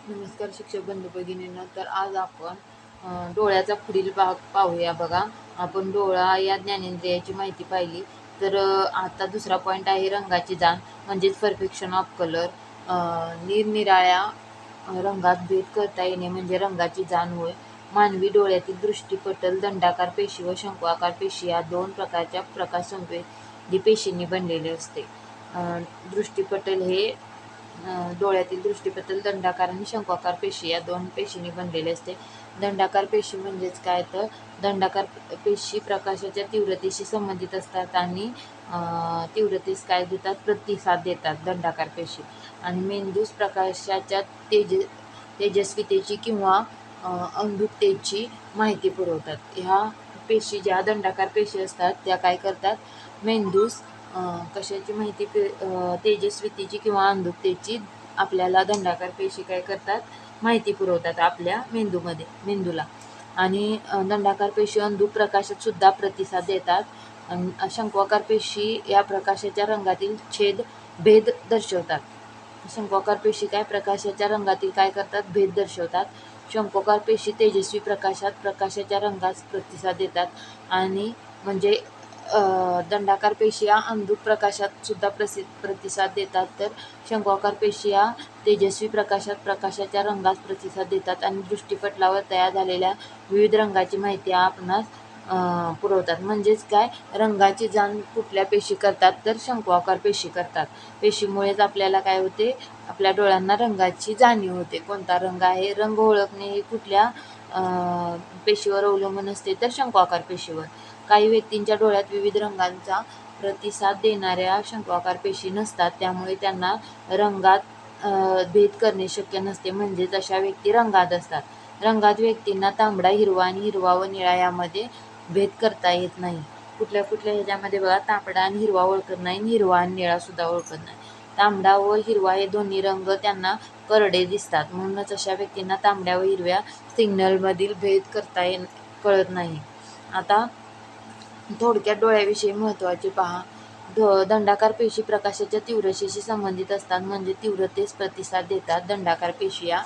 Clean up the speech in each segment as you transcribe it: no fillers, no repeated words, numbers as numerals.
नमस्कार शिक्षक बंधू भगिनींनो. तर आज आपण डोळ्याचा पुढील भाग पाहूया. बघा, आपण डोळा या ज्ञानेंद्रियाची माहिती पाहिली. तर आता दुसरा पॉईंट आहे रंगाची जाण म्हणजेच परफेक्शन ऑफ कलर. निरनिराळ्या रंगात भेद करता येणे म्हणजे रंगाची जाण होय. मानवी डोळ्यातील दृष्टीपटल दंडाकार पेशी व शंकू पेशी या दोन प्रकारच्या प्रकाशसंवेदी पेशींनी बनलेले असते. दृष्टीपटल हे डोळ्यातील दृष्टीपटल दंडाकार आणि शंकूआकार पेशी या दोन पेशींनी बनलेले असते. दंडाकार पेशी म्हणजेच काय, तर दंडाकार पेशी प्रकाशाच्या तीव्रतेशी संबंधित असतात आणि तीव्रतेस काय देतात, प्रतिसाद देतात दंडाकार पेशी. आणि मेंदूस प्रकाशाच्या तेजस्वितेची किंवा अंधुकतेची माहिती पुरवतात. ह्या पेशी ज्या दंडाकार पेशी असतात त्या काय करतात, मेंदूस कशाची माहिती तेजस्वितेची किंवा अंधुकतेची आपल्याला दंडाकार पेशी काय करतात, माहिती पुरवतात आपल्या मेंदूला. आणि दंडाकार पेशी अंधुक प्रकाशात सुद्धा प्रतिसाद देतात. शंकूआकार पेशी या प्रकाशाच्या रंगातील भेद दर्शवतात. शंकूआकार पेशी काय प्रकाशाच्या रंगातील काय करतात, भेद दर्शवतात. शंकूआकार पेशी तेजस्वी प्रकाशाच्या रंगास प्रतिसाद देतात. आणि म्हणजे दंडाकार पेशी या अंधुक प्रकाशात सुद्धा प्रतिसाद देतात, तर शंकूआकार पेशी या तेजस्वी प्रकाशाच्या रंगास प्रतिसाद देतात आणि दृष्टीपटलावर तयार झालेल्या विविध रंगाची माहिती आपणास पुरवतात. म्हणजेच काय, रंगाची जाण कुठल्या पेशी करतात, तर शंकूआकार पेशी करतात. पेशीमुळेच आपल्याला काय होते, आपल्या डोळ्यांना रंगाची जाणीव होते. कोणता रंग आहे, रंग ओळखणे हे कुठल्या पेशीवर अवलंबून असते, तर शंकूआकार पेशीवर. काही व्यक्तींच्या डोळ्यात विविध रंगांचा प्रतिसाद देणाऱ्या शंकूआकार पेशी नसतात, त्यामुळे त्यांना रंगात भेद करणे शक्य नसते. म्हणजेच अशा व्यक्ती रंगात असतात. रंगात व्यक्तींना तांबडा, हिरवा आणि हिरवा व निळा यामध्ये भेद करता येत नाही. कुठल्या ह्याच्यामध्ये बघा, तांबडा आणि हिरवा ओळखत नाही, हिरवा आणि निळा सुद्धा ओळखत नाही. तांबडा व हिरवा हे दोन्ही रंग त्यांना करडे दिसतात. म्हणूनच अशा व्यक्तींना तांबड्या व हिरव्या सिग्नलमधील भेद कळत नाही. आता थोडक्यात डोळ्याविषयी महत्त्वाचे पहा. दंडाकार पेशी प्रकाशाच्या तीव्रतेशी संबंधित असतात, म्हणजे तीव्रतेस प्रतिसाद देतात दंडाकार पेशी या.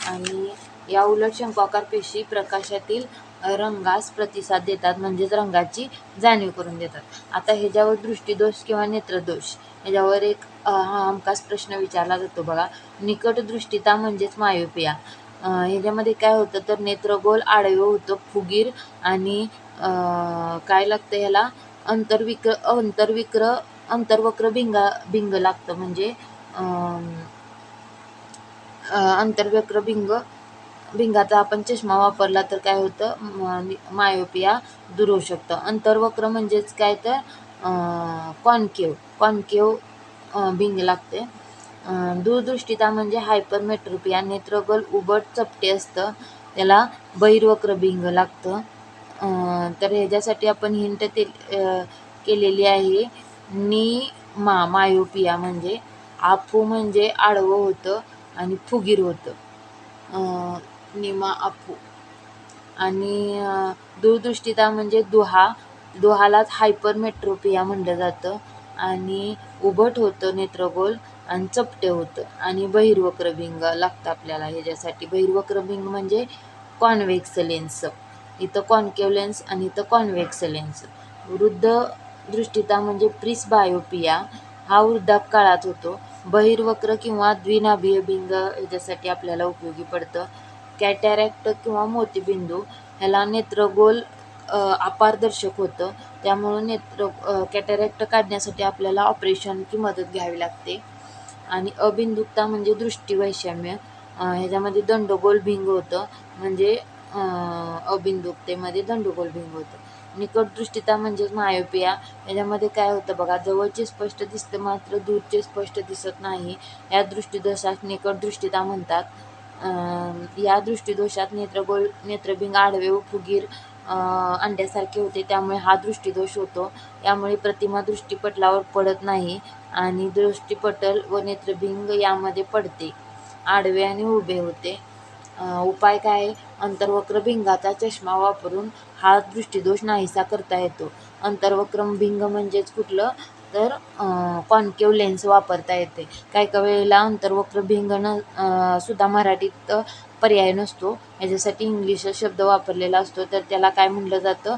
आणि या उलट शंकूआकार पेशी प्रकाशातील रंगास प्रतिसाद देतात, म्हणजेच रंगाची जाणीव करून देतात. आता ह्याच्यावर दृष्टीदोष किंवा नेत्रदोष ह्याच्यावर एक हा हमखास प्रश्न विचारला जातो. बघा, निकट दृष्टिता म्हणजेच मायोपिया. ह्याच्यामध्ये काय होतं, तर नेत्रगोल आडवं होतं, फुगीर आणि काय लागतं ह्याला, अंतर्वक्र भिंग लागतं. म्हणजे अंतर्वक्र भिंगाचा आपण चष्मा वापरला तर काय होतं, मायोपिया दूर होऊ शकतं. अंतर्वक्र म्हणजेच काय, तर कॉन्केव भिंग लागते. दूरदृष्टिता म्हणजे हायपरमेट्रोपिया. नेत्रगोल उबट चपटे असतं, त्याला बहिर्वक्र भिंग लागतं. तर ह्याच्यासाठी आपण हिंट केलेली आहे. मायोपिया म्हणजे आफू म्हणजे आडवं होतं आणि फुगीर होतं, आफू. आणि दूरदृष्टिता म्हणजे दुहालाच हायपरमेट्रोपिया म्हणलं जातं. आणि उभट होतं नेत्रगोल आणि चपटे होतं. आणि बहिर्वक्र भिंग लागतं आपल्याला ह्याच्यासाठी. बहिर्वक्र भिंग म्हणजे कॉन्व्हेक्स लेन्स. इथं कॉन्केव्ह लेन्स आणि इथं कॉन्व्हेक्स लेन्स. वृद्ध दृष्टिता म्हणजे प्रिस्बायोपिया, हा वृद्धापकाळात होतो. बहिर्वक्र किंवा द्विनाभीय भिंग ह्याच्यासाठी आपल्याला उपयोगी पडतं. कॅटॅरॅक्ट किंवा मोतीबिंदू ह्याला नेत्रगोल अपारदर्शक होतं, त्यामुळं कॅटॅरॅक्ट काढण्यासाठी आपल्याला ऑपरेशनची मदत घ्यावी लागते. आणि अबिंदुकता म्हणजे दृष्टीवैषम्य. ह्याच्यामध्ये दंडगोल भिंग होतं, म्हणजे अबिंदुकतेमध्ये दंडगोल भिंग होतं. निकट दृष्टिता म्हणजेच मायोपिया. याच्यामध्ये काय होतं बघा, जवळचे स्पष्ट दिसतं मात्र दूरचे स्पष्ट दिसत नाही. या दृष्टिदोषास निकट दृष्टिता म्हणतात. या दृष्टिदोषात नेत्रभिंग आडवे व फुगीर अंड्यासारखे होते, त्यामुळे हा दृष्टिदोष होतो. यामुळे प्रतिमा दृष्टीपटलावर पडत नाही आणि दृष्टीपटल व नेत्रभिंग यामध्ये पडते, आडवे आणि उभे होते. उपाय काय, अंतर्वक्र भिंगाचा चष्मा वापरून हा दृष्टिदोष नाहीसा करता येतो. अंतर्वक्र भिंग म्हणजेच कुठलं, तर कॉन्केव लेन्स वापरता येते. काही काही वेळेला अंतर्वक्र भिंग सुद्धा मराठीत पर्याय नसतो, याच्यासाठी इंग्लिश शब्द वापरलेला असतो, तर त्याला काय म्हटलं जातं,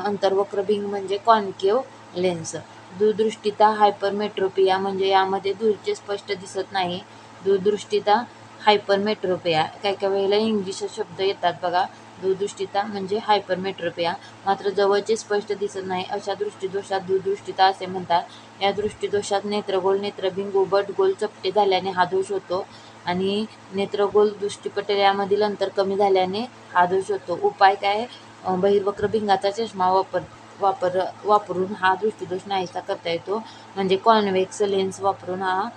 अंतर्वक्र भिंग म्हणजे कॉन्केव लेन्स. दूरदृष्टिता हायपरमेट्रोपिया म्हणजे यामध्ये दूरचे स्पष्ट दिसत नाही. दूरदृष्टिता हायपरमेट्रोपिया, काही काही वेळेला इंग्लिश शब्द येतात बघा. दूरदृष्टिता म्हणजे हायपरमेट्रोपिया, मात्र जवळचे स्पष्ट दिसत नाही अशा दृष्टिदोषात दूरदृष्टिता असे म्हणतात. या दृष्टिदोषात नेत्रगोल नेत्रभिंग उभट गोल चपटे झाल्याने हा दोष होतो आणि नेत्रगोल दृष्टिपटलामधील अंतर कमी झाल्याने हा दोष होतो. उपाय काय? बहिर्वक्र भिंगाचा चष्मा वापरून हा दृष्टिदोष नाहीसा करता येतो. म्हणजे कॉन्व्हेक्स लेन्स वापरून हा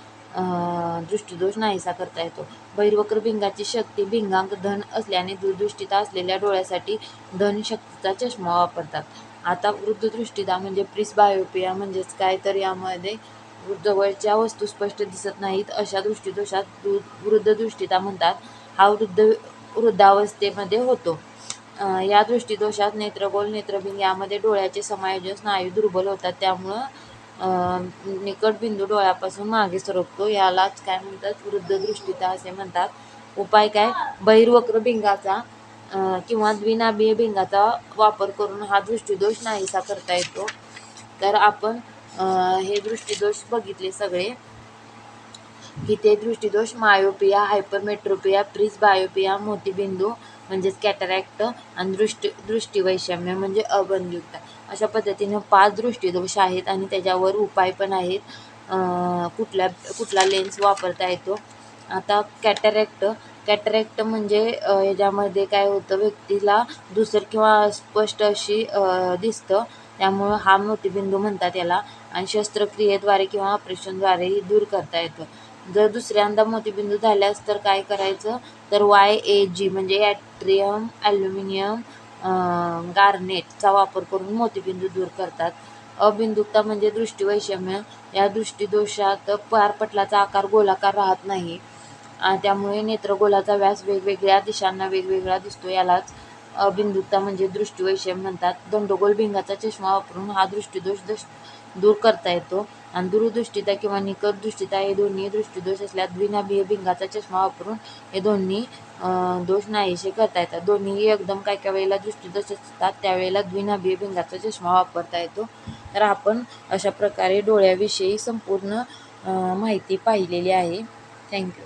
दृष्टिदोष नाहीसा करता येतो. बहिर्वक्र भिंगाची शक्ती भिंगांक धन असल्याने दूरदृष्टिता असलेल्या डोळ्यासाठी धन शक्तीचा चष्मा वापरतात. आता वृद्ध दृष्टिता म्हणजे प्रिस्बायोपिया म्हणजेच काय, तर यामध्ये जवळच्या वस्तू स्पष्ट दिसत नाहीत अशा दृष्टिदोषात वृद्ध दृष्टिता म्हणतात. हा वृद्धावस्थेमध्ये होतो. या दृष्टिदोषात नेत्रगोल नेत्रभिंग यामध्ये डोळ्याचे समायोजन स्नायू दुर्बल होतात, त्यामुळं निकट बिंदू डोळ्यापासून मागे सरकतो. यालाच काय म्हणतात, वृद्ध दृष्टिता असे म्हणतात. उपाय काय? बहिर्वक्र भिंगाचा किंवा द्विनाभीय भिंगाचा वापर करून हा दृष्टिदोष नाहीसा करता येतो. तर आपण हे दृष्टिदोष बघितले सगळे, की ते दृष्टिदोष मायोपिया, हायपरमेट्रोपिया, प्रिस्बायोपिया, मोतीबिंदू म्हणजेच कॅटरॅक्ट आणि दृष्टिवैषम्य म्हणजे अबंधयुक्त, अशा पद्धतीने 5 दृष्टिदोष आहेत आणि त्याच्यावर उपाय पण आहेत. कुठला लेन्स वापरता येतो. आता कॅटरॅक्ट म्हणजे याच्यामध्ये काय होतं, व्यक्तीला धूसर किंवा स्पष्ट अशी दिसतं, त्यामुळं हा मोतीबिंदू म्हणतात याला, आणि शस्त्रक्रियेद्वारे किंवा ऑपरेशनद्वारेही दूर करता येतं. जर दुसऱ्यांदा मोतीबिंदू झाल्यास तर काय करायचं, तर YAG म्हणजे ॲट्रियम ॲल्युमिनियम गार्नेटचा वापर करून मोतीबिंदू दूर करतात. अबिंदुकता म्हणजे दृष्टिवैषम्य. या दृष्टिदोषात पारपटलाचा आकार गोलाकार राहत नाही, त्यामुळे नेत्रगोलाचा व्यास वेगवेगळ्या दिशांना वेगवेगळा दिसतो. यालाच अबिंदुकता म्हणजे दृष्टिवैषम्य म्हणतात. दंडगोल भिंगाचा चष्मा वापरून हा दृष्टिदोष दूर करता येतो. आणि दूरदृष्टिता किंवा निकट दृष्टिता हे दोन्ही दृष्टिदोष असल्यास द्विनाभीय भिंगाचा चष्मा वापरून हे दोन्ही दोष नाहीसे करता येतात. दोन्ही एकदम काय काय वेळेला दृष्टिदोष असतात, त्यावेळेला द्विनाभीय भिंगाचा चष्मा वापरता येतो. तर आपण अशा प्रकारे डोळ्याविषयी संपूर्ण माहिती पाहिलेली आहे. थँक्यू.